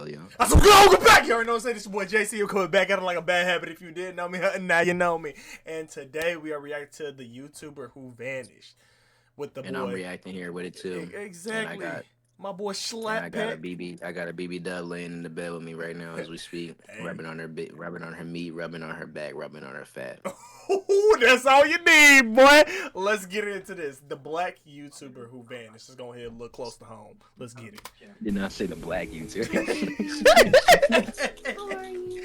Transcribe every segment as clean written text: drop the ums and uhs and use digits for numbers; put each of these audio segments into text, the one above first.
hell, yo. I said, welcome back. You already know what I'm saying. This your boy JC. You're coming back at it like a bad habit. If you didn't know me, now you know me. And today we are reacting to the YouTuber who vanished with the boy. And I'm reacting here with it too. Exactly. My boy And I got a Slap BB. I got a BB Dub laying in the bed with me right now as we speak, rubbing on her rubbing on her meat, rubbing on her back, rubbing on her fat. That's all you need, boy. Let's get into this. The black YouTuber who vanished. Let's go ahead and look close to home. Let's get it. Did not say the black YouTuber. How are you?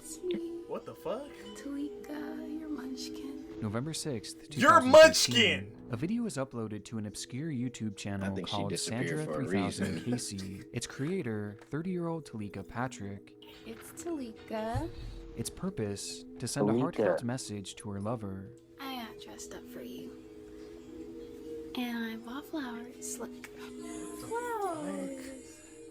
It's me, What the fuck? Talika, your munchkin. November 6th, 2015, Your munchkin! A video was uploaded to an obscure YouTube channel think she called disappeared Sandra for a 3000 reason. Casey. Its creator, 30-year-old Talika Patrick. It's Talika. Its purpose, to send a Talika. heartfelt message to her lover. I got dressed up for you. And I bought flowers. Look. Flowers.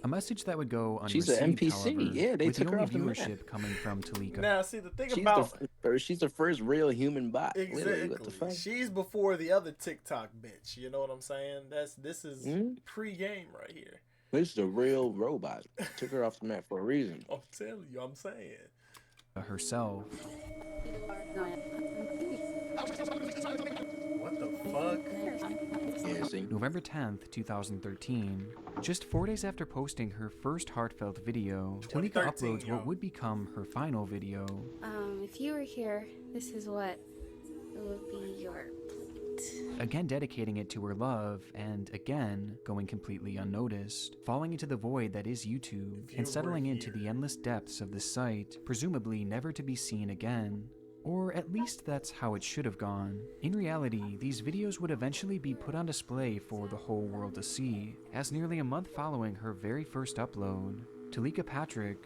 A message that would go She's unreceived, an NPC. however, Yeah, they with took the her only off the map. viewership coming from Talika. Now, see, the thing She's about... she's the first real human bot. Exactly. Literally, what the fuck? She's before the other TikTok bitch. You know what I'm saying? This is pre-game right here. This is a real robot. Took her off the map for a reason. I'm telling you, I'm saying. Herself. What the fuck? Yeah, see? November 10th, 2013. Just 4 days after posting her first heartfelt video, Talika 2013, uploads yo. what would become her final video. If you were here, this is what it would be your plate. Again dedicating it to her love, and again going completely unnoticed, falling into the void that is YouTube, and settling into the endless depths of the site, presumably never to be seen again. Or at least that's how it should have gone. In reality, these videos would eventually be put on display for the whole world to see, as nearly a month following her very first upload, Talika Patrick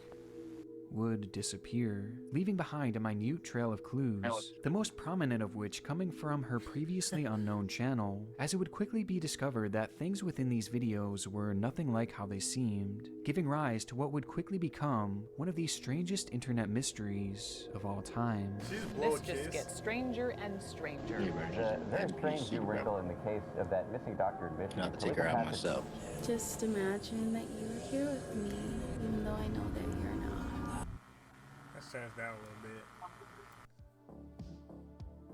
would disappear, leaving behind a minute trail of clues, the most prominent of which coming from her previously unknown channel, as it would quickly be discovered that things within these videos were nothing like how they seemed, giving rise to what would quickly become one of the strangest internet mysteries of all time. This just gets stranger and stranger. The very strange new wrinkle in the case of that missing doctor admission. Not to take her out myself. Just imagine that you were here with me, even though I know that you're not. That stands down a little bit.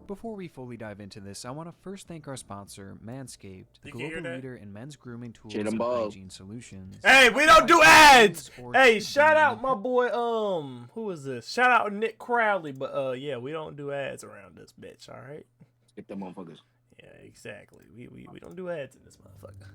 Before we fully dive into this, I want to first thank our sponsor, Manscaped, the You can hear global that? leader in men's grooming tools Shit, I'm and bald. hygiene solutions. Hey, we don't do ads! Or Hey, should shout be. out my boy, who is this? Shout out Nick Crowley, but yeah, we don't do ads around this bitch, alright? Get them motherfuckers. Yeah, exactly. We don't do ads in this motherfucker.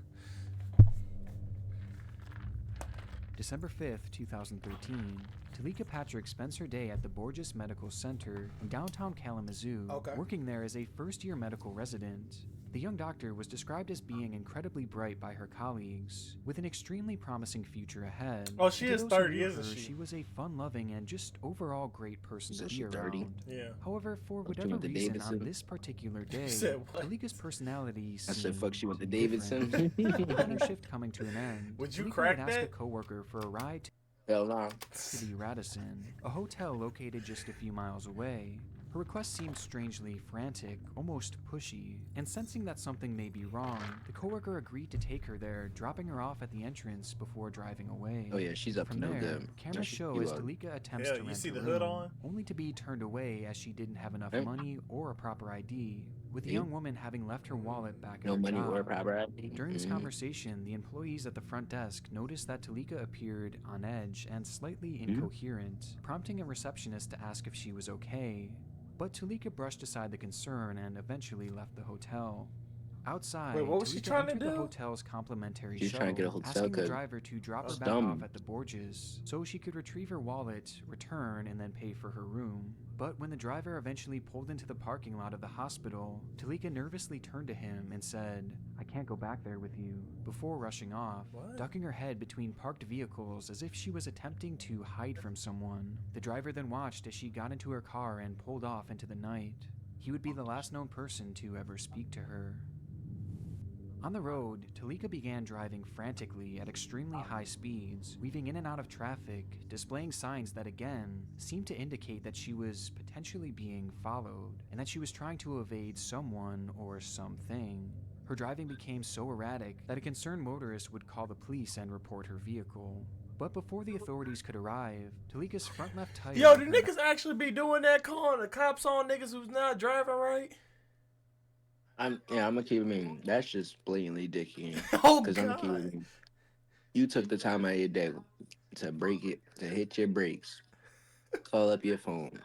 December 5th, 2013, Talika Patrick spends her day at the Borges Medical Center in downtown Kalamazoo, working there as a first-year medical resident. The young doctor was described as being incredibly bright by her colleagues, with an extremely promising future ahead. Oh, she To is those who 30, knew isn't her, she? She was a fun-loving and just overall great person to Said be she around. 30? Yeah. However, for she whatever went to reason, on Davidson? this particular day, said what? Talika's personality I said, fuck, she went to seemed Davidson. different. Upon her shift coming to an end, Would you Talika crack would ask a that? coworker for a ride Hell no. to the Radisson, a hotel located just a few miles away. Her request seemed strangely frantic, almost pushy, and sensing that something may be wrong, the coworker agreed to take her there, dropping her off at the entrance before driving away. Oh yeah, she's up From to no there, good. cameras show as Talika attempts Yeah, to you rent see a the hood room, on? only to be turned away as she didn't have enough Hey. money or a proper ID, with the Hey. young woman having left her wallet back at No her money job. or proper. During this conversation, the employees at the front desk noticed that Talika appeared on edge and slightly incoherent, prompting a receptionist to ask if she was okay. But Talika brushed aside the concern and eventually left the hotel. Outside, Wait, what was she Talika trying to entered the do? hotel's complimentary She's shuttle, trying to get a hotel asking the code. driver to drop her That's back dumb. off at the Borges so she could retrieve her wallet, return, and then pay for her room. But when the driver eventually pulled into the parking lot of the hospital, Talika nervously turned to him and said, "I can't go back there with you," before rushing off, ducking her head between parked vehicles as if she was attempting to hide from someone. The driver then watched as she got into her car and pulled off into the night. He would be the last known person to ever speak to her. On the road, Talika began driving frantically at extremely high speeds, weaving in and out of traffic, displaying signs that again seemed to indicate that she was potentially being followed, and that she was trying to evade someone or something. Her driving became so erratic that a concerned motorist would call the police and report her vehicle. But before the authorities could arrive, Talika's front left tire... Yo, do niggas actually be doing that, calling the cops on niggas who's not driving right? I'm gonna keep it mean. That's just blatantly dicky. Oh, Because I'm gonna keep it God. mean. You took the time out of your day to break it, to hit your brakes, call up your phone,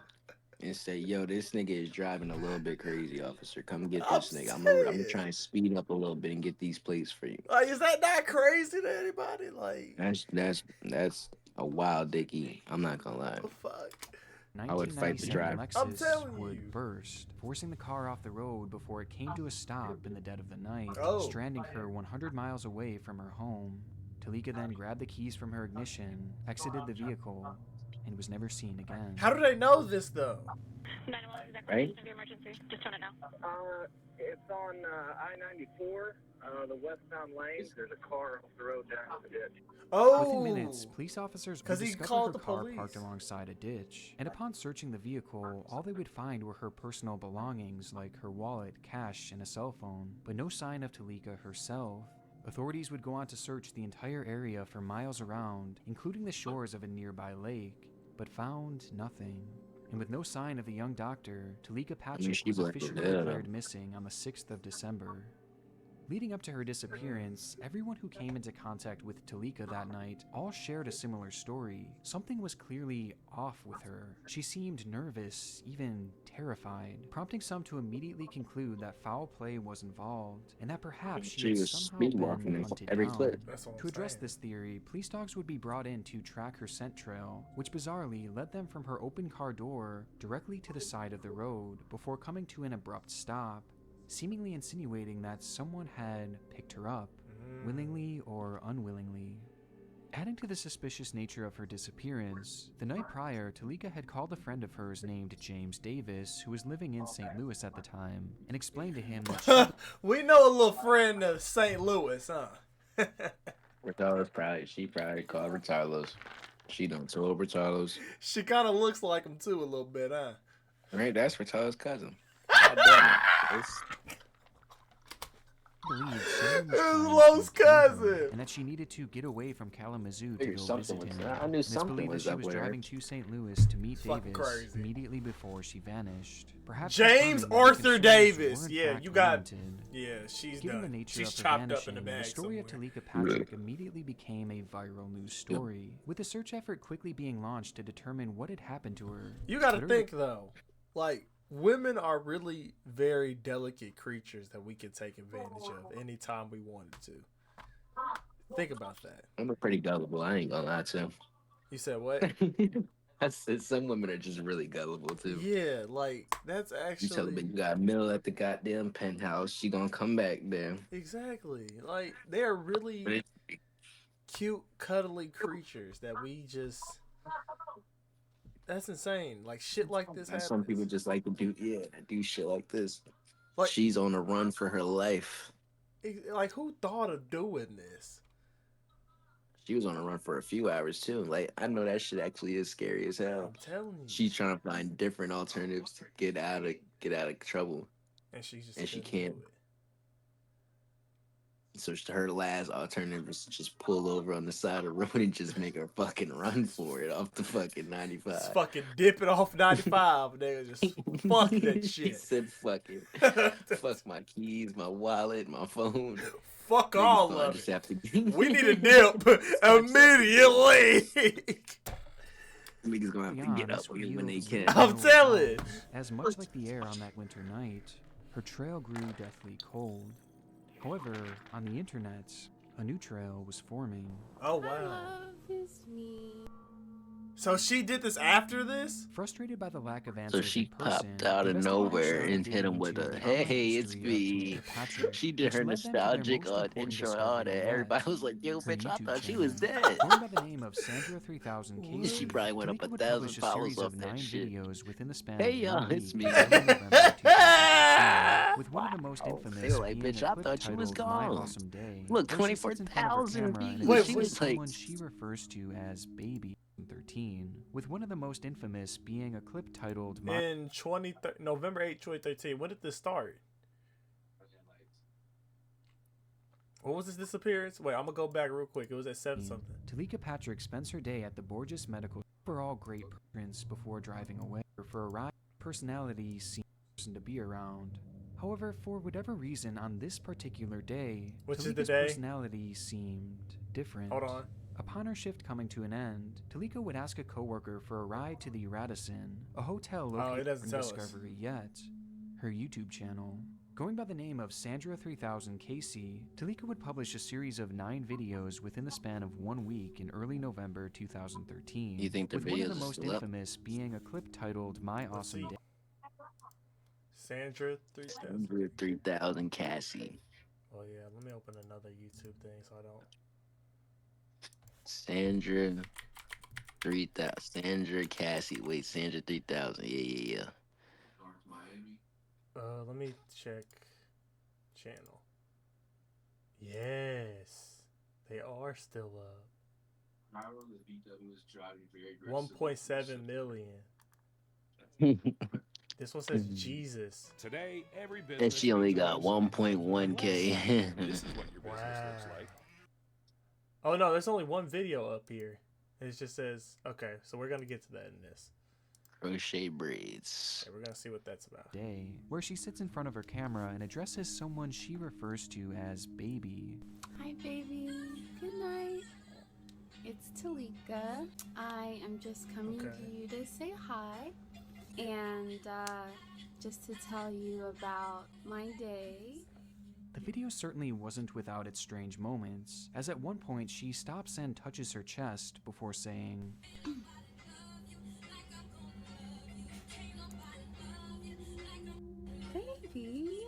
and say, "Yo, this nigga is driving a little bit crazy, officer. Come get I'm this nigga. I'm gonna saying. try and speed up a little bit and get these plates for you." Like, is that not crazy to anybody? Like, That's a wild dicky. I'm not gonna lie. what the fuck? I would fight the 1997 driver. I'm Lexus telling would you. burst, forcing the car off the road before it came to a stop in the dead of the night, Oh. stranding her 100 miles away from her home. Talika then grabbed the keys from her ignition, exited the vehicle, and was never seen again. How do they know this, though? Right? Just turn it now. It's on I-94, the westbound lane. There's a car off the road down the ditch. Oh. Within minutes, police officers would 'Cause he discover called her the car police. parked alongside a ditch, and upon searching the vehicle, all they would find were her personal belongings like her wallet, cash, and a cell phone, but no sign of Talika herself. Authorities would go on to search the entire area for miles around, including the shores of a nearby lake, but found nothing. And with no sign of the young doctor, Talika Patrick she was blacked officially it out. declared missing on the 6th of December. Leading up to her disappearance, everyone who came into contact with Talika that night all shared a similar story. Something was clearly off with her. She seemed nervous, even terrified, prompting some to immediately conclude that foul play was involved, and that perhaps she She had was somehow speedwalking been in hunted every down. clip. That's what I'm To address saying. this theory, police dogs would be brought in to track her scent trail, which bizarrely led them from her open car door directly to the side of the road before coming to an abrupt stop, seemingly insinuating that someone had picked her up, willingly or unwillingly. Adding to the suspicious nature of her disappearance, the night prior, Talika had called a friend of hers named James Davis, who was living in St. Louis at the time, and explained to him that she We know a little friend of St. Louis, huh? She probably called Retardos. She done told Retardos. She kind of looks like him, too, a little bit, huh? Right, that's Retardos' cousin. God damn it. believed someone was His trying Lowe's to kill her, cousin. and that she needed to get away from Kalamazoo to Figured go something visit was- him. I knew And it's something believed was that she up was with her. driving to St. Louis to meet Fucking Davis crazy. immediately before she vanished. Perhaps James confirming that the Arthur concerns Davis. were in Yeah, fact you got. warranted. Yeah, she's Given the done. nature She's of her chopped up vanishing, in the bag the story somewhere. of Talika Patrick immediately became a viral news story, with a search effort quickly being launched to determine what had happened to her. You got to Twitter- think though, like women are really very delicate creatures that we can take advantage of anytime we wanted to. Think about that. I'm pretty gullible. I ain't gonna lie to him. You said what? I said some women are just really gullible too. Yeah, like that's You tell her, but actually you got a mill at the goddamn penthouse. She gonna come back there. exactly like they are But really it, cute, cuddly creatures that we just. That's insane. Like shit like this happens. some people just like to do shit like this. Like- She's on a run for her life. Like who thought of doing this? She was on a run for a few hours too. Like I know that shit actually is scary as hell. I'm telling you. She's trying to find different alternatives to get out of trouble. and she just and she couldn't can't. do it. So her last alternative was to just pull over on the side of the road and just make her fucking run for it off the fucking 95. Just fucking dip it off 95, nigga. Just fuck that He shit. said, "Fuck it, fuck my keys, my wallet, my phone. Fuck Niggas all gonna of just it. have to." We need a dip immediately. Niggas gonna have to Beyond get up this when they reveals can. that I'm no telling. doubt, As much like the air on that winter night, her trail grew deathly cold. However, on the internet, a new trail was forming. Oh wow. So she did this after this? Frustrated by the lack of So answers she in person, popped out of investigators nowhere started and hit digging him with into a, the "Hey, online it's history of me." Talika Patrick, She did which her led them to their nostalgic most important intro and all discovery that. yet, Everybody was like, "Yo, her bitch, I YouTube thought she channel. was dead." Going by the name of Sandra 3000 What? Casey, She probably went up Talika would 1,000 publish a followers series off of that 9 shit. videos within the span Hey, of y'all, 1 it's week, me. starting in November 2016, with one of the most infamous They were like, being "Bitch, a I clip thought you was titled My gone. Awesome Day, Look, where she sits in front of her 24,000 camera and views." Wait, addresses wait. someone she refers to as Baby 13, with one of the most infamous being a clip titled My In November 8, 2013. When did this start? What was this disappearance? Wait, I'm gonna go back real quick. It was at 7 something. Talika Patrick spends her day at the Borges Medical overall great appearance before driving away. For a ride, personality seems person to be around. However, for whatever reason, on this particular day, Which is the Talika's day? personality seemed different. Hold on. Upon her shift coming to an end, Talika would ask a coworker for a ride to the Radisson, a hotel it located doesn't in tell us. Discovery Yet, her YouTube channel. Going by the name of Sandra3000 Casey, Talika would publish a series of 9 videos within the span of 1 week in early November 2013. You think the with one of videos the are most still up? infamous being a clip titled My Awesome see. Day. Sandra 3000. 3,000 Cassie. Oh yeah, let me open another YouTube thing so I don't. Sandra 3,000. Sandra Cassie. Wait, Sandra 3,000. Yeah. Let me check channel. Yes, they are still up. 1.7 million. This one says Jesus. Today, every business And she only needs a got website. 1.1K. This is what your business looks like. Oh no, there's only one video up here. It just says, okay, so we're gonna get to that in this. Crochet braids. Okay, we're gonna see what that's about. Day, where she sits in front of her camera and addresses someone she refers to as baby. Hi, baby. Good night. It's Talika. I am just coming Okay. to you to say hi and just to tell you about my day. The video certainly wasn't without its strange moments, as at one point she stops and touches her chest before saying, Baby,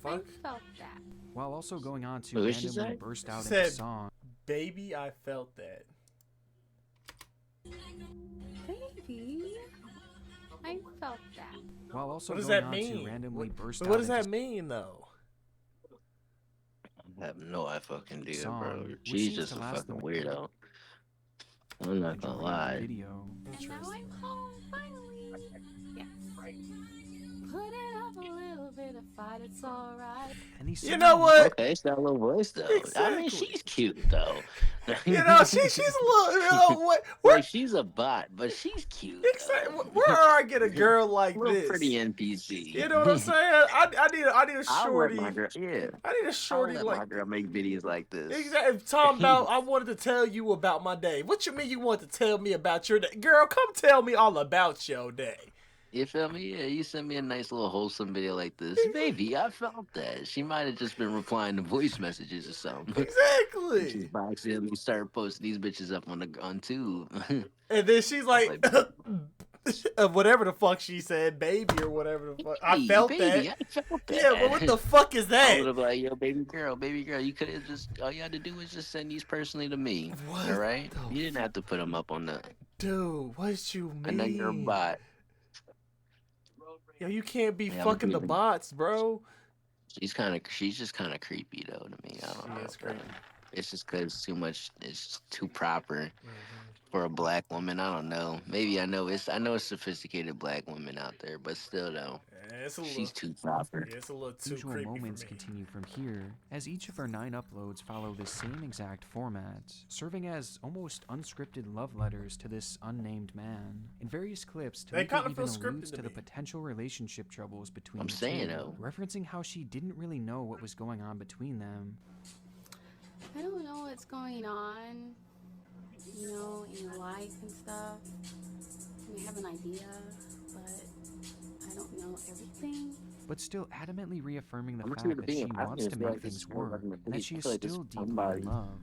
The I fuck? felt that. while also going on to What did she randomly say? burst out She into said- song. Baby, I felt that. Baby, I felt that. While also What does going that on mean? to randomly burst But out what does into that mean though? I have no fucking idea, Song, bro. which She's seems just to a last the fucking weirdo. I'm not gonna majority of the lie. video. And now I'm home finally. Yes. Put it up a little bit of fight, it's alright. And these You know songs- what? Okay, it's that little voice though. I mean, Exactly. she's cute though. You know, she's a little. You know what? Where, Like she's a bot, but she's cute. exactly, though. where I get a girl like Little this? pretty NPC. You know what I'm saying? I need a I'll shorty. let my girl, yeah. I need a I'll shorty let my like. girl make videos like this. Exactly. Talking about, I wanted to tell you about my day. What you mean you want to tell me about your day? Girl, come tell me all about your day. You feel me? Yeah, you send me a nice little wholesome video like this. Baby, I felt that. She might have just been replying to voice messages or something. Exactly. She's by accidentally started posting these bitches up on Tube. And then she's like, whatever the fuck she said, baby or whatever the fuck. I felt baby, that. I felt that. Yeah, but what the fuck is I that? would have like, yo, baby girl, you could have just, all you had to do was just send these personally to me. What All right? the You didn't have to put them up on the Dude, what you another mean? bot. Yo, you can't be Yeah, I'm fucking the creepy. bots, bro. She's just kind of creepy though to me. I don't know. That's creepy. It's just cause it's too proper Mhm. for a black woman. I don't know. Maybe I know it's sophisticated black women out there, but still though, Yeah, it's a little, she's too proper. yeah, it's a little too Usual creepy moments for me. continue from here, as each of our 9 uploads follow the same exact format, serving as almost unscripted love letters to this unnamed man. In various clips, They Talika kinda even feel scripted alludes to to the me. potential relationship troubles between I'm the saying, two, though. referencing how she didn't really know what was going on between them. I don't know what's going on, you know, in your life and stuff. I have an idea, but I don't know everything. But still adamantly reaffirming the I'm fact sure that being she I wants just to feel make like this things is more work, like and that she I is feel like this still is deeply somebody in love.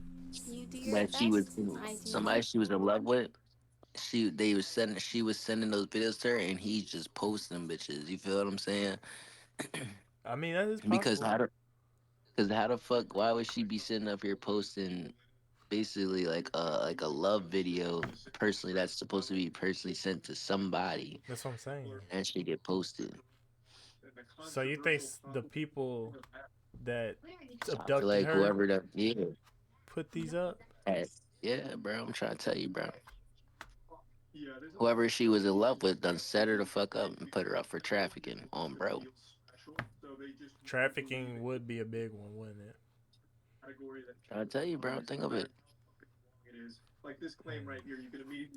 You do your that best. she was I do somebody mine. she was in love with. She was sending those videos to her, and he's just posting bitches. You feel what I'm saying? I mean, that is possible. Because how the fuck? Why would she be sitting up here posting basically like a love video personally that's supposed to be personally sent to somebody That's what I'm saying. and she get posted? So you think the people that I feel abducted like her whoever that put these up? yeah, bro. I'm trying to tell you, bro. Whoever she was in love with done set her the fuck up and put her up for trafficking on bro. Trafficking would be a big one, wouldn't it? I tell you, bro. Think of it. It's just, and we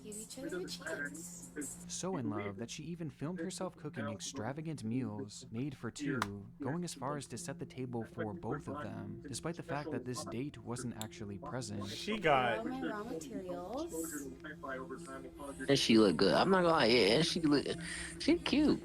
give each other a chance. So in love that she even filmed herself cooking extravagant meals made for two, going as far as to set the table for both of them, despite the fact that this date wasn't actually present. She Borrow got. my raw materials. And she look good. I'm not gonna lie. Yeah, and she cute.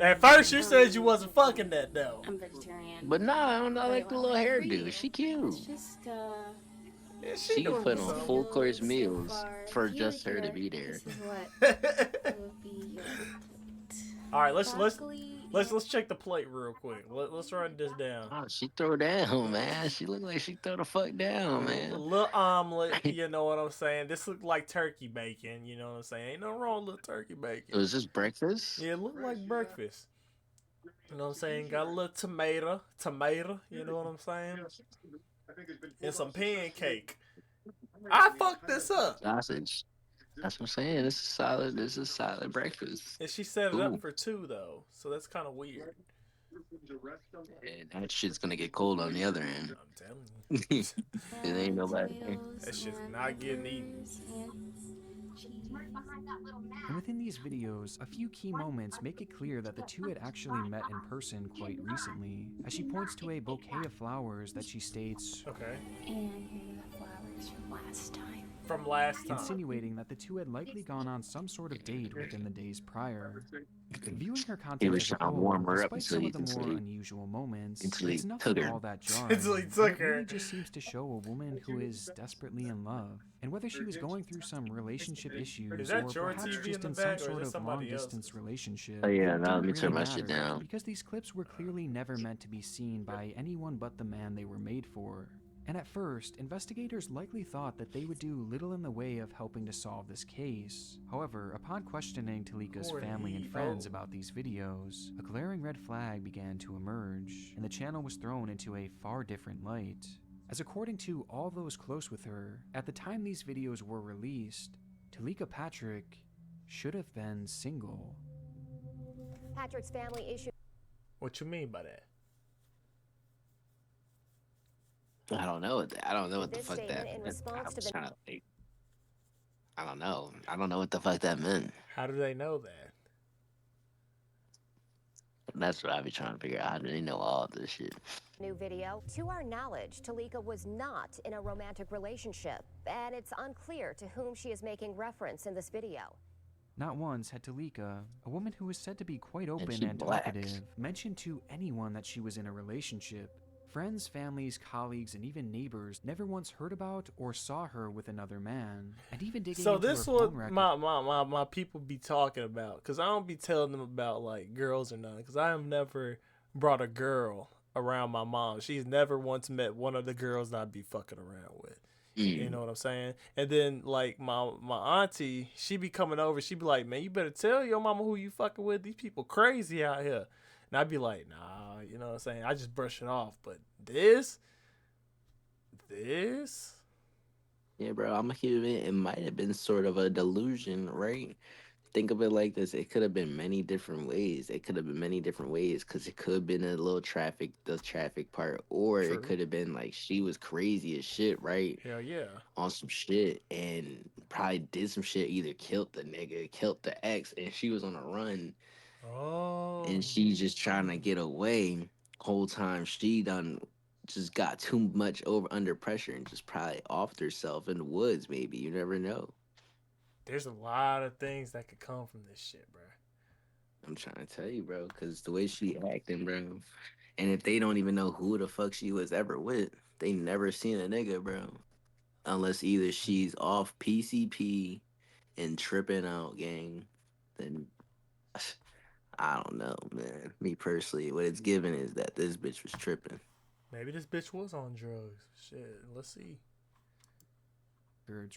At first, you said you wasn't fucking that though. I'm vegetarian. But nah, I don't know. I Wait, like the what? little For you? hairdo. She cute. It's just, Yeah, she She can doing put on something. full course so meals far. for If you were just her to here, be there. this is what would be your plate. All right, let's Broccoli. check the plate real quick. Let's run this down. Oh, she throw down, man. She look like she throw the fuck down, A man. little omelet, you know what I'm saying? This look like turkey bacon, you know what I'm saying? Ain't nothing wrong with little turkey bacon. Was this breakfast? Yeah, it look like breakfast. You know what I'm saying? Got a little tomato, you know what I'm saying? And some pancake. I fucked this up. Sausage. That's what I'm saying. This is solid. This is solid breakfast. And she set it Ooh. up for two, though. So that's kind of weird. And that shit's gonna get cold on the other end. I'm telling you. It ain't nobody. That shit's not getting eaten. And within these videos, a few key moments make it clear that the two had actually met in person quite recently, as she points to a bouquet of flowers that she states, Okay. And here are the flowers from last time. From last time. insinuating that the two had likely gone on some sort of date within the days prior. Viewing her He content was as a trying to whole, warm her up despite until some of the more he unusual moments, until he it's took nothing her. all that jarring. Until he and took it her. really just seems to show a woman who is desperately in love, and whether she was going through some relationship issues Is that or your perhaps TV just in in the some back, or is sort that of somebody long-distance else's? relationship. Oh yeah, it now let me didn't turn really my shit matter, down. because these clips were clearly never meant to be seen by anyone but the man they were made for. And at first, investigators likely thought that they would do little in the way of helping to solve this case. However, upon questioning Talika's family and friends about these videos, a glaring red flag began to emerge, and the channel was thrown into a far different light. As according to all those close with her, at the time these videos were released, Talika Patrick should have been single. Patrick's family issued. What you mean by that? I don't know. I don't know what the This fuck that statement in meant. response I to was the- trying to think. I don't know. I don't know what the fuck that meant. How do they know that? That's what I be trying to figure out. How do they know all this shit? New video. To our knowledge, Talika was not in a romantic relationship, and it's unclear to whom she is making reference in this video. Not once had Talika, a woman who was said to be quite open she and black. talkative, mentioned to anyone that she was in a relationship. Friends, families, colleagues, and even neighbors never once heard about or saw her with another man. And even digging So into this her what phone record, my people be talking about, because I don't be telling them about like girls or nothing, because I have never brought a girl around my mom. She's never once met one of the girls that I'd be fucking around with. You know what I'm saying? And then like my auntie, she be coming over, she be like, man, you better tell your mama who you fucking with. These people crazy out here. And I'd be like, nah, you know what I'm saying? I just brush it off. But this. Yeah, bro. I'm a human. It might have been sort of a delusion, right? Think of it like this. It could have been many different ways. It could have been many different ways because it could have been a little the traffic part, or True. it could have been like she was crazy as shit, right? Hell yeah. On some shit and probably did some shit, either killed the nigga, killed the ex, and she was on a run Oh. and she's just trying to get away. Whole time she done just got too much under pressure and just probably offed herself in the woods. Maybe you never know. There's a lot of things that could come from this shit, bro. I'm trying to tell you, bro, because the way she acting, bro, and if they don't even know who the fuck she was ever with, they never seen a nigga, bro, unless either she's off PCP and tripping out, gang. Then I don't know, man. Me personally, what it's given is that this bitch was tripping. Maybe this bitch was on drugs. Shit, let's see.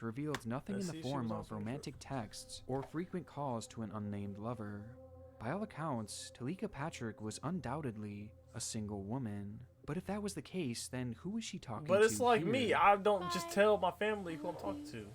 revealed nothing Let's in see the if she form was of also romantic texts or frequent calls to an unnamed lover. By all accounts, Talika Patrick was undoubtedly a single woman. But if that was the case, then who was she talking to? But it's like here? me. I don't just tell my family who I'm talking to.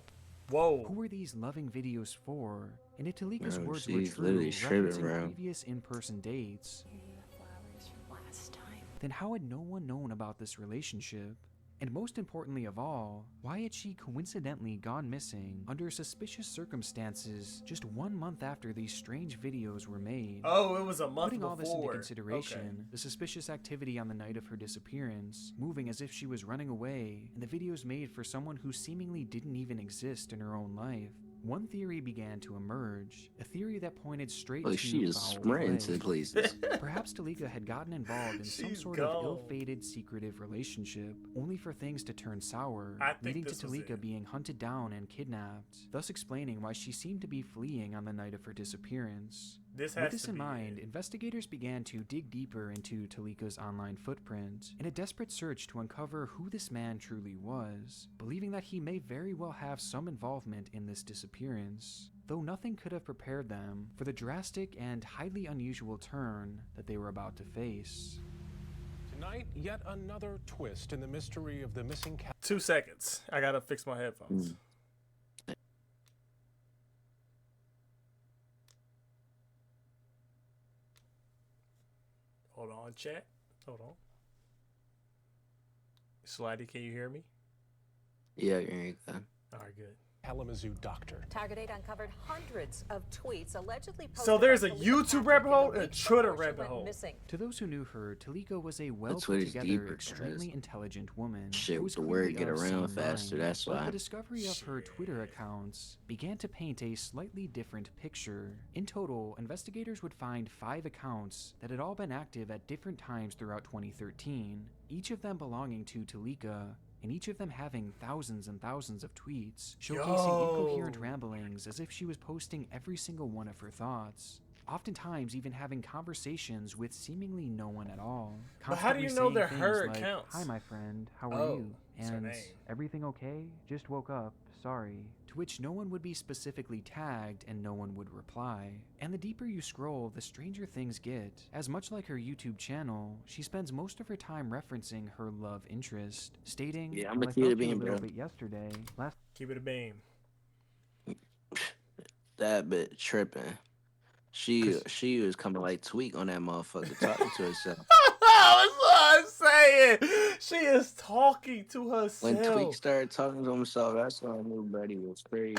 Whoa. Who were these loving videos for? And if Talika's Bro, words were she's true, literally tripping, referencing bro. previous in-person dates, Here are the flowers from last Then how had no one known about this relationship? And most importantly of all, why had she coincidentally gone missing under suspicious circumstances just 1 month after these strange videos were made? Oh, it was a month Putting all this into before. consideration, Okay. the suspicious activity on the night of her disappearance, moving as if she was running away, and the videos made for someone who seemingly didn't even exist in her own life, one theory began to emerge, a theory that pointed straight Oh, to she is foul sprinting play. to places. Perhaps Talika had gotten involved in some She's sort gone. of ill-fated secretive relationship, only for things to turn sour, I think leading to this was Talika it. being hunted down and kidnapped, thus explaining why she seemed to be fleeing on the night of her disappearance. This With has this to in be mind, it. investigators began to dig deeper into Talika's online footprint in a desperate search to uncover who this man truly was, believing that he may very well have some involvement in this disappearance, though nothing could have prepared them for the drastic and highly unusual turn that they were about to face. Tonight, yet another twist in the mystery of the missing cat. 2 seconds. I gotta fix my headphones. Hold on, chat. Hold on. Slidey, can you hear me? Yeah, here you go. All right, good. Kalamazoo doctor. Target 8 uncovered hundreds of tweets allegedly posted. So there's by a Talika YouTube Patrick rabbit in the hole and a weeks Twitter before she rabbit went hole. missing. To those who knew her, Talika was a Twitter's well-put-together, deeper, extremely cuz. intelligent woman. Shit, who with was the clearly word get of around sound faster, mind. that's But why. the discovery of her Twitter accounts began to paint a slightly different picture. In total, investigators would find 5 accounts that had all been active at different times throughout 2013, each of them belonging to Talika, and each of them having thousands and thousands of tweets, showcasing incoherent ramblings as if she was posting every single one of her thoughts. Oftentimes even having conversations with seemingly no one at all. But how do you Constantly know they're saying her things like, accounts? "Hi my friend, how are Oh, you?" it's her And name. "Everything okay? Just woke up, sorry." To which no one would be specifically tagged and no one would reply. And the deeper you scroll, the stranger things get, as much like her YouTube channel, she spends most of her time referencing her love interest, stating, Yeah, I'm "Well, a I kid felt to you a beam, little bro. bit yesterday. Last Keep it a beam. That bitch tripping. She was coming like Tweak on that motherfucker, talking to herself. That's what I'm saying. She is talking to When Tweak herself. started talking to himself, that's when I knew Brady was crazy.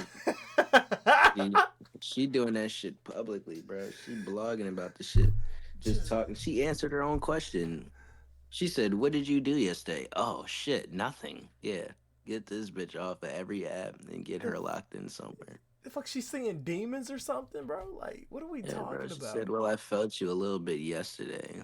She doing that shit publicly, bro. She blogging about the shit. Just talking. She answered her own question. She said, "What did you do yesterday?" "Oh shit, nothing." Yeah. Get this bitch off of every app and get her locked in somewhere. The fuck, she's seeing demons or something, bro? Like, what are we Yeah, bro. talking She about? said, "Well, I felt you a little bit yesterday."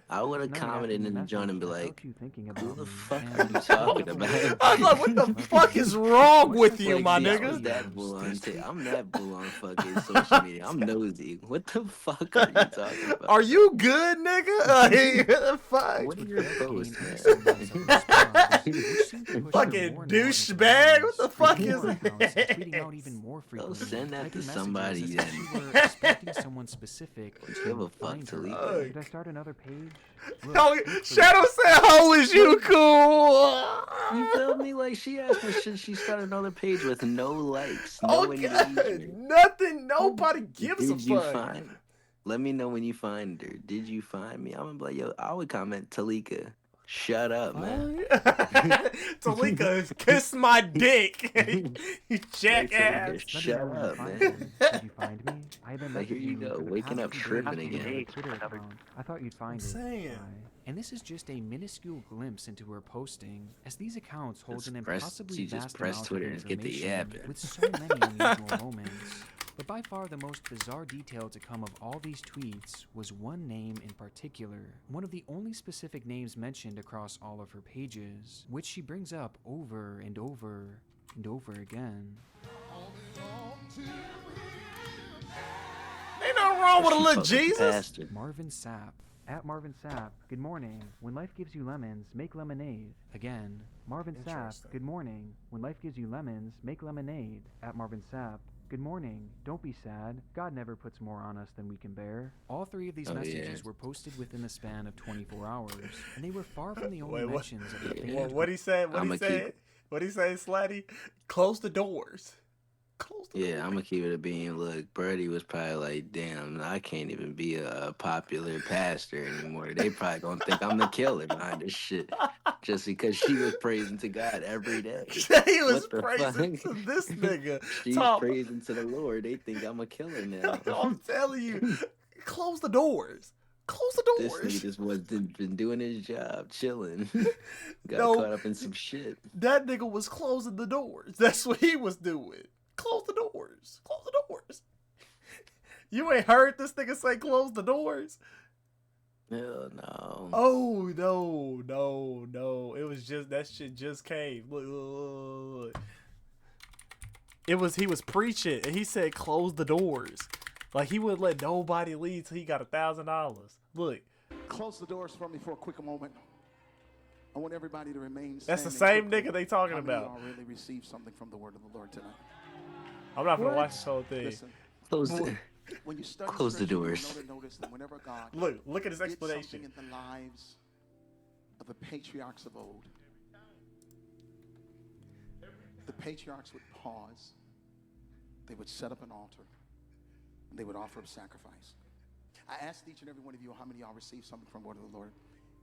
I would have night after commented the in the joint and be message, I like, felt you thinking "Who about the me, fuck and are you talking definitely about?" I was like, what the Love fuck you. is wrong Much with like you, Like, my see, I nigga? was that bull on Thirsty. I'm that bull on fucking social media. I'm nosy. What the fuck are you talking about? Are you good, nigga? Like, what the fuck? What are your Came posts, in man? semblance of response, which seemed to push her Fucking more and more into douchebag? What the violence, fuck creating is more accounts and tweeting out this? even more Go frequently, send that typing to messages somebody as if then. she were expecting someone specific Give to a fuck, find her. Talika. Should I start another page? Look, Oh, look for Shadow said, "How is you cool?" You feel me? Like, she asked me, should she start another page with no likes, Oh no god, engagement? nothing. Nobody gives a Did you fuck. find? Let me know when you find her. Did you find me? I'm gonna be like, yo, I would comment, Talika, shut up, man. Talika, kiss my dick. You Like, jackass. Talika, Let me shut know when you up, find man. me. Did you find me? I have been Like, here messaging you you go, for the waking past up 2 tripping days again. on your Twitter account. I thought you'd find it. saying. Bye. And this is just a minuscule glimpse into her posting, as these accounts hold Just an press- impossibly she just vast press amount Twitter of and get the information, yapping. with so many unusual moments. But by far the most bizarre detail to come of all these tweets was one name in particular, one of the only specific names mentioned across all of her pages, which she brings up over and over and over again. Ain't nothing wrong with a She little fucking Jesus. pastor. Marvin Sapp. At Marvin Sapp, good morning. When life gives you lemons, make lemonade. Again, Marvin Sapp, Interesting. good morning. When life gives you lemons, make lemonade. At Marvin Sapp, good morning. Don't be sad. God never puts more on us than we can bear. All 3 of these Oh, messages yeah. were posted within the span of 24 hours, and they were far from the only Wait, what? mentions of the Yeah. famed What he said? What I'ma he keep said? it. What he say, Slatty? Close the doors. Close the Yeah, door. I'm gonna keep it a bean. Look, Birdie was probably like, "Damn, I can't even be a popular pastor anymore. They probably gonna think I'm the killer behind this shit, just because she was praising to God every day. He was What the fuck? praising to this nigga. She's Tom, praising to the Lord. They think I'm a killer now. I'm telling you, close the doors. Close the This nigga doors. just was been doing his job, chilling. Got No, caught up in some shit. that nigga was closing the doors. That's what he was doing. Close the doors. Close the doors. You ain't heard this nigga say close the doors? Hell no. Oh, no. It was just, that shit just came. Look. He was preaching, and he said close the doors. Like, he wouldn't let nobody leave till he got $1,000. Look. Close the doors for me for a quick moment. I want everybody to remain standing. That's the same quickly. nigga they talking How many about. of y'all really received something from the word of the Lord tonight? I'm not gonna watch this whole thing. Listen, Close the, when you study close the scripture, you'll doors. notice that whenever God Look at his did explanation. something in the lives of the patriarchs of old, the patriarchs would pause, they would set up an altar, and they would offer up sacrifice. I asked each and every one of you how many of y'all received something from the word of the Lord.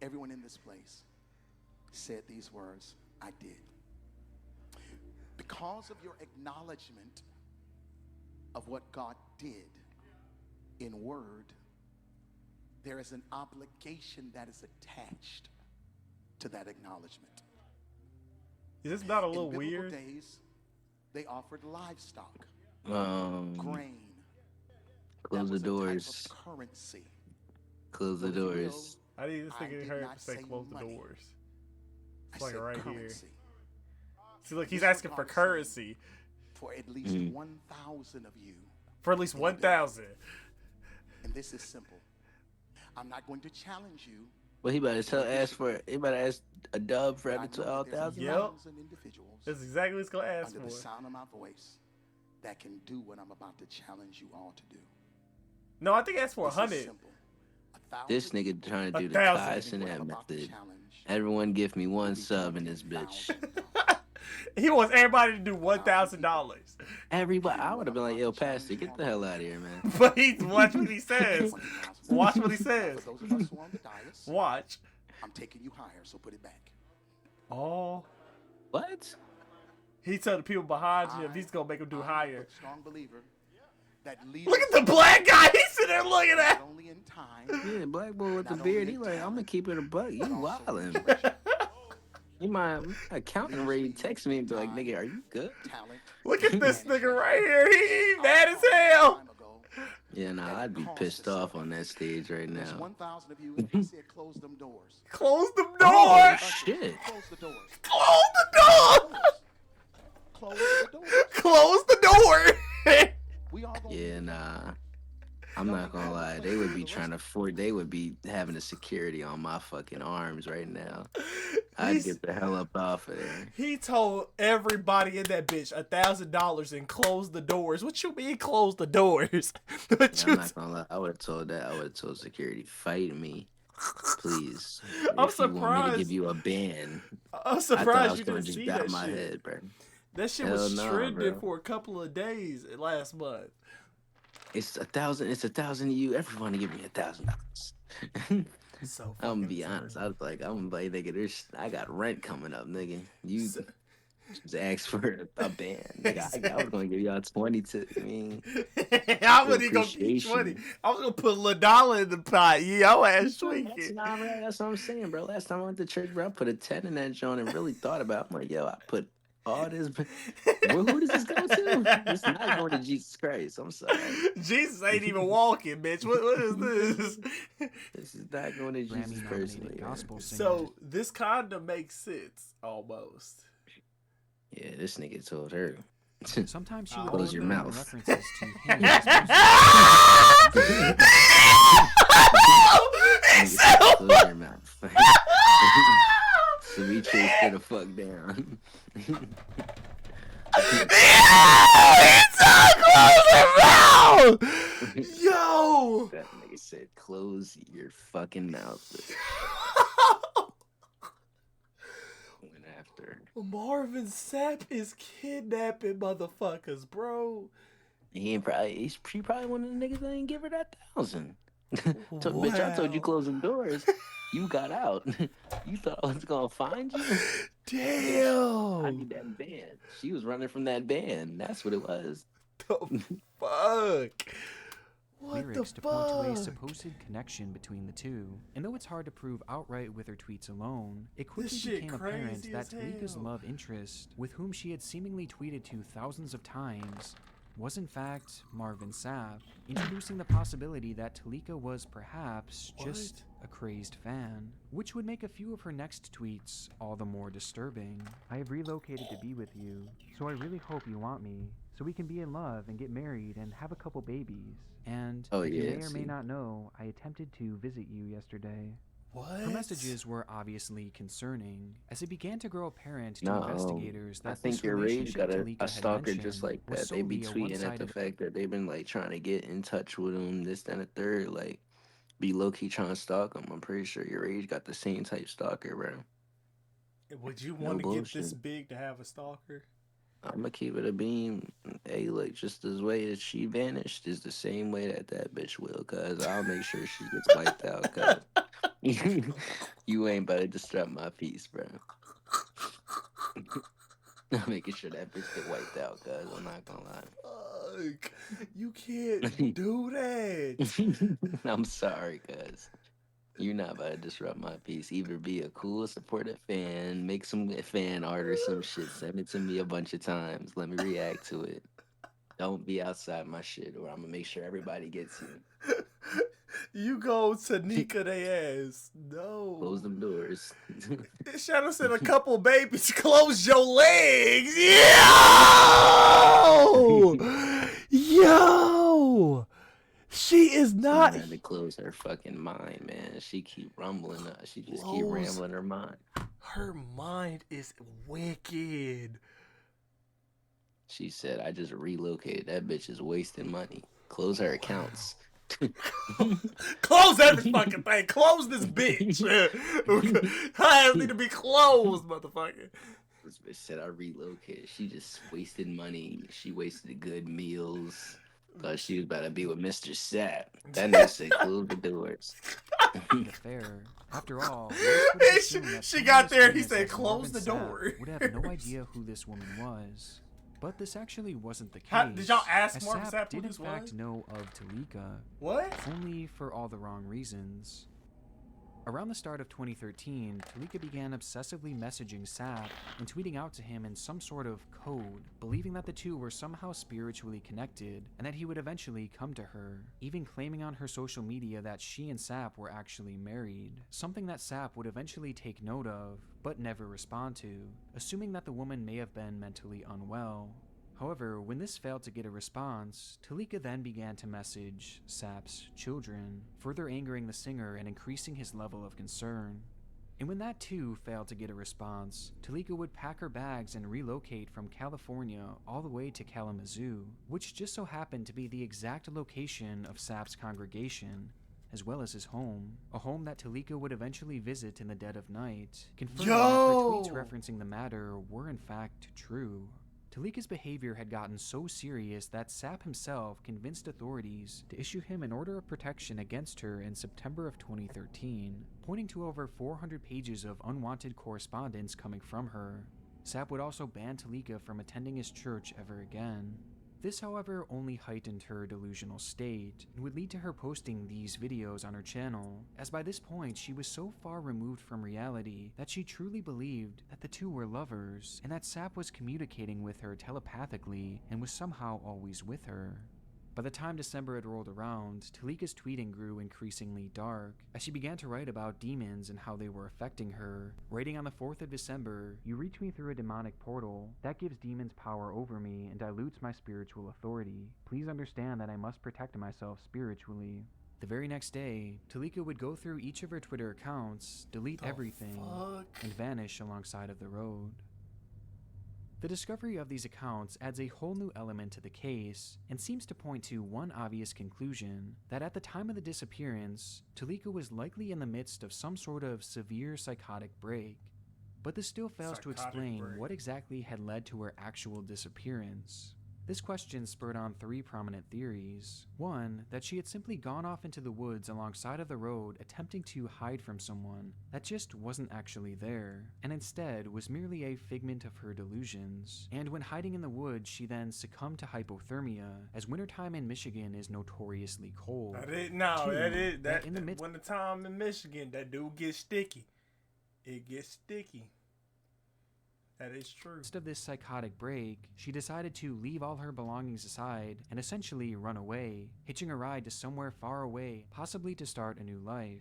Everyone in this place said these words, I did. Because of your acknowledgement of what God did in word, there is an obligation that is attached to that acknowledgement. Is this not a little in biblical weird? days, they offered livestock, Close grain. That the was a type doors. of currency. Close the So if you will, doors. I need this I nigga did heard not say say close the money. doors. I It's like said right here. currency. See, look, he's This is asking what for God is saying. currency For at least 1,000 of you. for at least 1,000. And this is simple. I'm not going to challenge you. Well, he better ask a dub for but I every know that there's 12,000. Yep. 1,000 individuals That's exactly what he's gonna ask under the for. sound of my voice that can do what I'm about to challenge you all to do. No, I think he asked for This is 100. simple. 1,000 This nigga people trying to do the 1,000. Kai what I'm Sinat about to method. challenge Everyone give me will one be sub in this bitch. $20,000. He wants everybody to do $1,000. Everybody, I would have been like, yo, Pastor, get the hell out of here, man. But watch what he says. Watch what he says. For those of us who are on the dais, Watch. I'm taking you higher, so put it back. Oh, What? he told the people behind him he's gonna make them do I'm higher. a strong believer that Look at the black guy. He's sitting there looking at. not only in time, Yeah, black boy with the Not beard. only He in like, I'm gonna talent, keep it a buck. You but also in wildin'. treasure. You my accountant ready text me and be like, nigga, are you good? Talent. Look at this and nigga treasure. right here. He mad as A hell. time ago, Yeah, nah, I'd be pissed off on that stage right there's now. 1,000 of you, and he said, close them doors. Close the Oh, door. shit. Close the doors. Close the door. Close the doors. Close the door. We all gonna Yeah, leave. nah. I'm not gonna lie. They would be trying to they would be having a security on my fucking arms right now. I'd He's- get the hell up off of there. He told everybody in that bitch $1,000 and close the doors. What you mean close the doors? What I'm you not gonna lie. I would have told that. I would have told security, fight me, please. I'm If you want me to surprised. give you a ban, I'm I thought I surprised was you gonna didn't just see bow that my shit. head, bro. That shit Hell was nah, trending bro. for a couple of days last month. It's 1,000. It's 1,000 of you. Everyone to give me $1,000. So I'm gonna fucking be honest. funny. I'm like, nigga, I got rent coming up, nigga. You So- just asked for a band. Nigga, I was gonna give y'all 20 to. I mean, I wasn't even gonna keep appreciation. 20. I was gonna put $1 in the pot. Yeah, I ass That's tweaking. not right. That's what I'm saying, bro. Last time I went to church, bro, I put a 10 in that joint and really thought about it. I'm like, yo, I put all this. Well, who does this go to? It's not going to Jesus Christ. I'm sorry. Jesus ain't even walking, bitch. What is this? This is not going to Jesus personally. Grammy-nominated Man. gospel singer. So this kinda makes sense almost. Yeah, this nigga told her. Sometimes she would Close make your random mouth. references to him as Nigga said, close your mouth. So we chased her the fuck down. Yo! That nigga said, close your fucking mouth. Went after ever. Marvin Sapp is kidnapping motherfuckers, bro. She probably one of the niggas that ain't give her that 1,000. Bitch, I told you Wow. close them doors. You got out. You thought I was gonna find you? Bitch, I Damn. need that band. She was running from that band. That's what it was. The fuck? What the lyrics to point to a fuck? supposed connection between the two. And though it's hard to prove outright with her tweets alone, it quickly This shit became apparent crazy that as Talika's hell. love interest, with whom she had seemingly tweeted to thousands of times, was in fact Marvin Sapp, introducing the possibility that Talika was perhaps just a crazed fan, which would make a few of her next tweets all the more disturbing. I have relocated to be with you, so I really hope you want me, so we can be in love and get married and have a couple babies. And Oh if you yeah, may or may see. not know, I attempted to visit you yesterday. What? Her messages were obviously concerning, as it began to grow apparent to No, investigators I that think this your rage relationship got a Talika had stalker just mentioned like was that. They be solely a tweeting at the one-sided. fact that they've been like trying to get in touch with him, this, that, and the third. Like, be low key trying to stalk him. I'm pretty sure your rage got the same type stalker, bro. Would you No want to get this bullshit. big to have a stalker? I'm gonna keep it a beam. Hey, look, just as way that she vanished is the same way that that bitch will, cuz I'll make sure she gets wiped out, cuz you ain't about to disrupt my peace, bro. I'm making sure that bitch get wiped out, cuz I'm not gonna Fuck. You can't do that. lie. I'm sorry, cuz. You're not about to disrupt my peace. Either be a cool, supportive fan, make some fan art or some shit, send it to me a bunch of times. Let me react to it. Don't be outside my shit, or I'm gonna make sure everybody gets you. You go to Nika they ass. Close No. them doors. Shadow said a couple babies. Close your legs. Yo! Yo! She is She might not have to close her fucking mind, man. She keep rumbling. She just keep close. rambling her mind. Her mind is wicked. She said, "I just relocated. That bitch is wasting money. Close her accounts." Close every fucking thing. Close this bitch. Her ass need to be closed, motherfucker. This bitch said I relocated. She just wasted money. She wasted good meals. Thought she was about to be with Mr. Sapp. That nigga said close the doors. Affair. After all, most would assume that She someone got as there and he famous said, as "Close Marvin the Sapp door." would have no idea who this woman was. But this actually wasn't the case. Did y'all ask as Marvin Sapp who did in this fact was? know of Talika, What? only for all the wrong reasons. Around the start of 2013, Talika began obsessively messaging Sapp and tweeting out to him in some sort of code, believing that the two were somehow spiritually connected and that he would eventually come to her, even claiming on her social media that she and Sapp were actually married, something that Sapp would eventually take note of, but never respond to, assuming that the woman may have been mentally unwell. However, when this failed to get a response, Talika then began to message Sapp's children, further angering the singer and increasing his level of concern. And when that too failed to get a response, Talika would pack her bags and relocate from California all the way to Kalamazoo, which just so happened to be the exact location of Sapp's congregation, as well as his home, a home that Talika would eventually visit in the dead of night, confirming that her tweets referencing the matter were in fact true. Talika's behavior had gotten so serious that Sapp himself convinced authorities to issue him an order of protection against her in September of 2013, pointing to over 400 pages of unwanted correspondence coming from her. Sapp would also ban Talika from attending his church ever again. This, however, only heightened her delusional state, and would lead to her posting these videos on her channel, as by this point she was so far removed from reality that she truly believed that the two were lovers, and that Sapp was communicating with her telepathically and was somehow always with her. By the time December had rolled around, Talika's tweeting grew increasingly dark, as she began to write about demons and how they were affecting her, writing on the 4th of December, "You reach me through a demonic portal. That gives demons power over me and dilutes my spiritual authority. Please understand that I must protect myself spiritually." The very next day, Talika would go through each of her Twitter accounts, delete everything, and vanish alongside of the road. The discovery of these accounts adds a whole new element to the case and seems to point to one obvious conclusion, that at the time of the disappearance, Talika was likely in the midst of some sort of severe psychotic break. But this still fails to Psychotic explain break. what exactly had led to her actual disappearance. This question spurred on 3 prominent theories. One, that she had simply gone off into the woods alongside of the road attempting to hide from someone that just wasn't actually there, and instead was merely a figment of her delusions. And when hiding in the woods, she then succumbed to hypothermia, as wintertime in Michigan is notoriously cold. When the time in Michigan, that dude gets sticky. It gets sticky. That is true. Instead of this psychotic break, she decided to leave all her belongings aside and essentially run away, hitching a ride to somewhere far away, possibly to start a new life.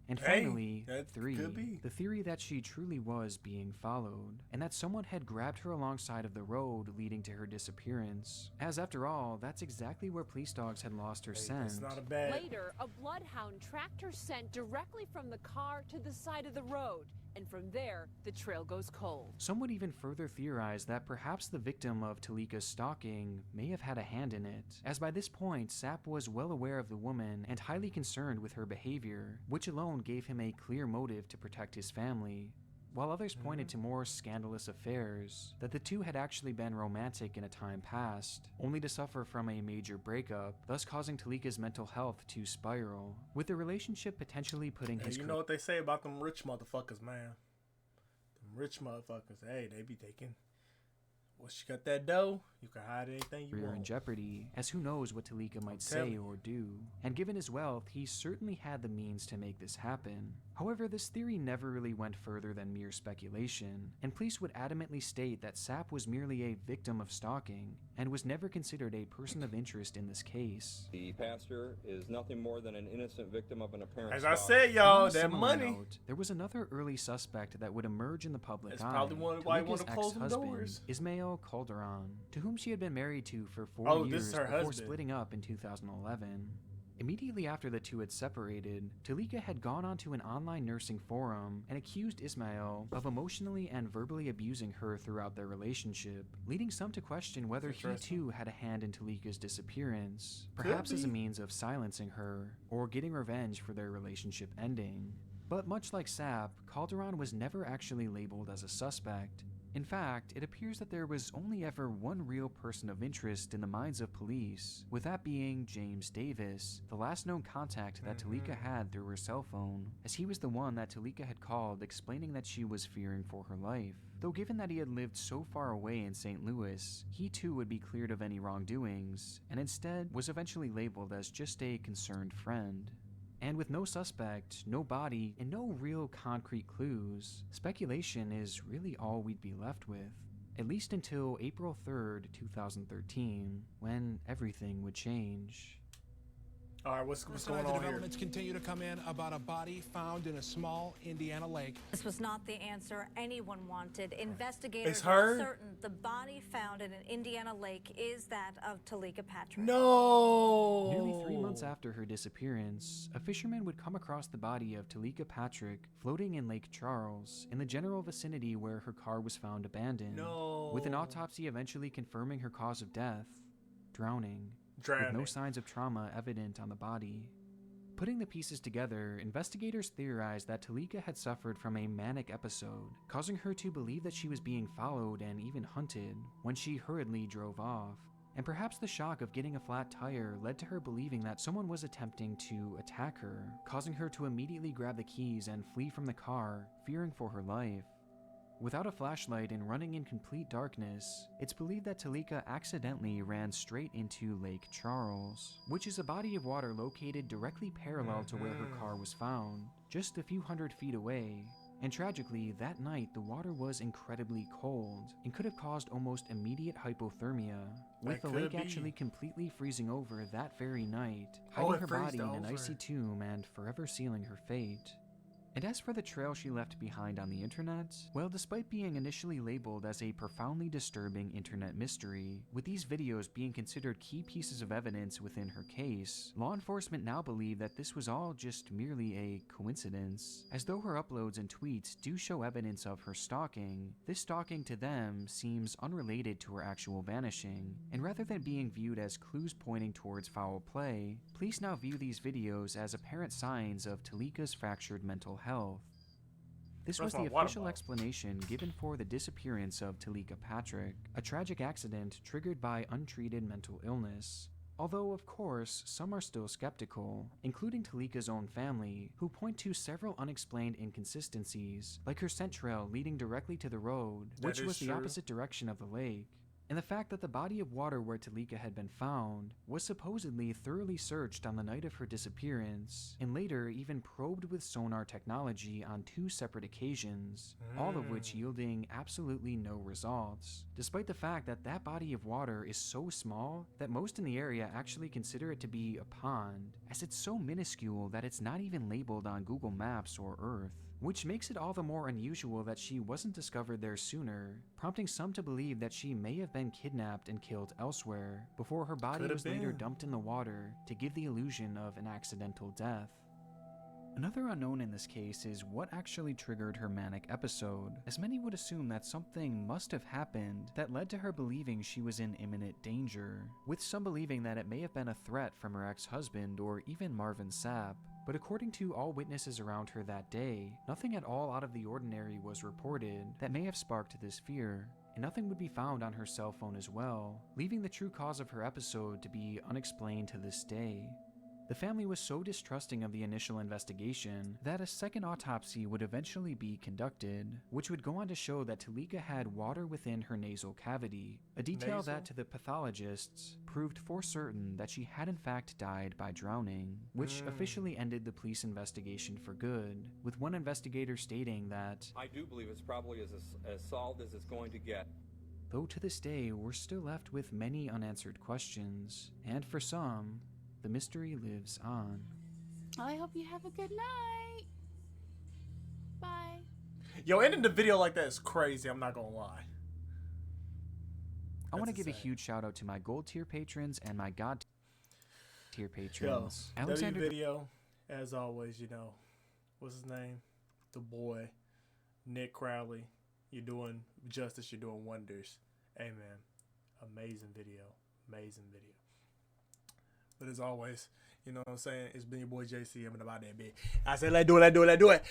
And finally, 3, the theory that she truly was being followed, and that someone had grabbed her alongside of the road leading to her disappearance. As after all, that's exactly where police dogs had lost her scent. It's not a bad... Later, a bloodhound tracked her scent directly from the car to the side of the road. And from there, the trail goes cold. Some would even further theorize that perhaps the victim of Talika's stalking may have had a hand in it, as by this point, Sapp was well aware of the woman and highly concerned with her behavior, which alone gave him a clear motive to protect his family. While others pointed to more scandalous affairs, that the two had actually been romantic in a time past, only to suffer from a major breakup, thus causing Talika's mental health to spiral, with the relationship potentially putting his... You know what they say about them rich motherfuckers, man? Them rich motherfuckers, hey, they be taking... Once you got that dough, you can hide anything you want. In jeopardy, as who knows what Talika might say or do. And given his wealth, he certainly had the means to make this happen. However, this theory never really went further than mere speculation, and police would adamantly state that Sapp was merely a victim of stalking, and was never considered a person of interest in this case. The pastor is nothing more than an innocent victim of an apparent As I said, y'all, that Similar money. Note, there was another early suspect that would emerge in the public That's eye. probably why he wanted Talika's to close them ex-husband, doors. Ismail Calderon, to whom she had been married to for 4 years before husband. splitting up in 2011. Immediately after the two had separated, Talika had gone onto an online nursing forum and accused Ismail of emotionally and verbally abusing her throughout their relationship, leading some to question whether he too had a hand in Talika's disappearance, perhaps as a means of silencing her, or getting revenge for their relationship ending. But much like Sapp, Calderon was never actually labeled as a suspect. In fact, it appears that there was only ever one real person of interest in the minds of police, with that being James Davis, the last known contact that Talika had through her cell phone, as he was the one that Talika had called explaining that she was fearing for her life. Though given that he had lived so far away in St. Louis, he too would be cleared of any wrongdoings, and instead was eventually labeled as just a concerned friend. And with no suspect, no body, and no real concrete clues, speculation is really all we'd be left with. At least until April 3rd, 2013, when everything would change. All right, what's going on here? Developments continue to come in about a body found in a small Indiana lake. This was not the answer anyone wanted. Investigators It's are her? certain the body found in an Indiana lake is that of Talika Patrick. No! Nearly 3 months after her disappearance, a fisherman would come across the body of Talika Patrick floating in Lake Charles, in the general vicinity where her car was found abandoned, with an autopsy eventually confirming her cause of death, drowning. With no signs of trauma evident on the body. Putting the pieces together, investigators theorized that Talika had suffered from a manic episode, causing her to believe that she was being followed and even hunted when she hurriedly drove off. And perhaps the shock of getting a flat tire led to her believing that someone was attempting to attack her, causing her to immediately grab the keys and flee from the car, fearing for her life. Without a flashlight and running in complete darkness, it's believed that Talika accidentally ran straight into Lake Charles, which is a body of water located directly parallel to where her car was found, just a few hundred feet away. And tragically, that night the water was incredibly cold and could have caused almost immediate hypothermia, with the lake actually completely freezing over that very night, hiding her body in an icy tomb and forever sealing her fate. And as for the trail she left behind on the internet, well, despite being initially labeled as a profoundly disturbing internet mystery, with these videos being considered key pieces of evidence within her case, law enforcement now believe that this was all just merely a coincidence. As though her uploads and tweets do show evidence of her stalking, this stalking to them seems unrelated to her actual vanishing, and rather than being viewed as clues pointing towards foul play, police now view these videos as apparent signs of Talika's fractured mental health. This That's was my the water official bottle. explanation given for the disappearance of Talika Patrick, a tragic accident triggered by untreated mental illness. Although, of course, some are still skeptical, including Talika's own family, who point to several unexplained inconsistencies, like her scent trail leading directly to the road, which is was the true. opposite direction of the lake, and the fact that the body of water where Talika had been found was supposedly thoroughly searched on the night of her disappearance, and later even probed with sonar technology on 2 separate occasions, all of which yielding absolutely no results, despite the fact that that body of water is so small that most in the area actually consider it to be a pond, as it's so minuscule that it's not even labeled on Google Maps or Earth. Which makes it all the more unusual that she wasn't discovered there sooner, prompting some to believe that she may have been kidnapped and killed elsewhere, before her body Coulda was later been. dumped in the water to give the illusion of an accidental death. Another unknown in this case is what actually triggered her manic episode, as many would assume that something must have happened that led to her believing she was in imminent danger, with some believing that it may have been a threat from her ex-husband or even Marvin Sapp. But according to all witnesses around her that day, nothing at all out of the ordinary was reported that may have sparked this fear, and nothing would be found on her cell phone as well, leaving the true cause of her episode to be unexplained to this day. The family was so distrusting of the initial investigation that a second autopsy would eventually be conducted, which would go on to show that Talika had water within her nasal cavity, a detail that to the pathologists proved for certain that she had in fact died by drowning, which officially ended the police investigation for good, with one investigator stating that, I do believe it's probably as solved as it's going to get. though to this day we're still left with many unanswered questions, and for some, the mystery lives on. Well, I hope you have a good night. Bye. Yo, ending the video like that is crazy. I'm not gonna lie. I want to That's give a insane. huge shout out to my gold tier patrons and my god tier Yo, patrons. W video, as always, you know, what's his name? The boy, Nick Crowley. You're doing justice. You're doing wonders. Hey, man. Amazing video. Amazing video. But as always, you know what I'm saying? It's been your boy JC. I'm about that bitch. I said, let's do it.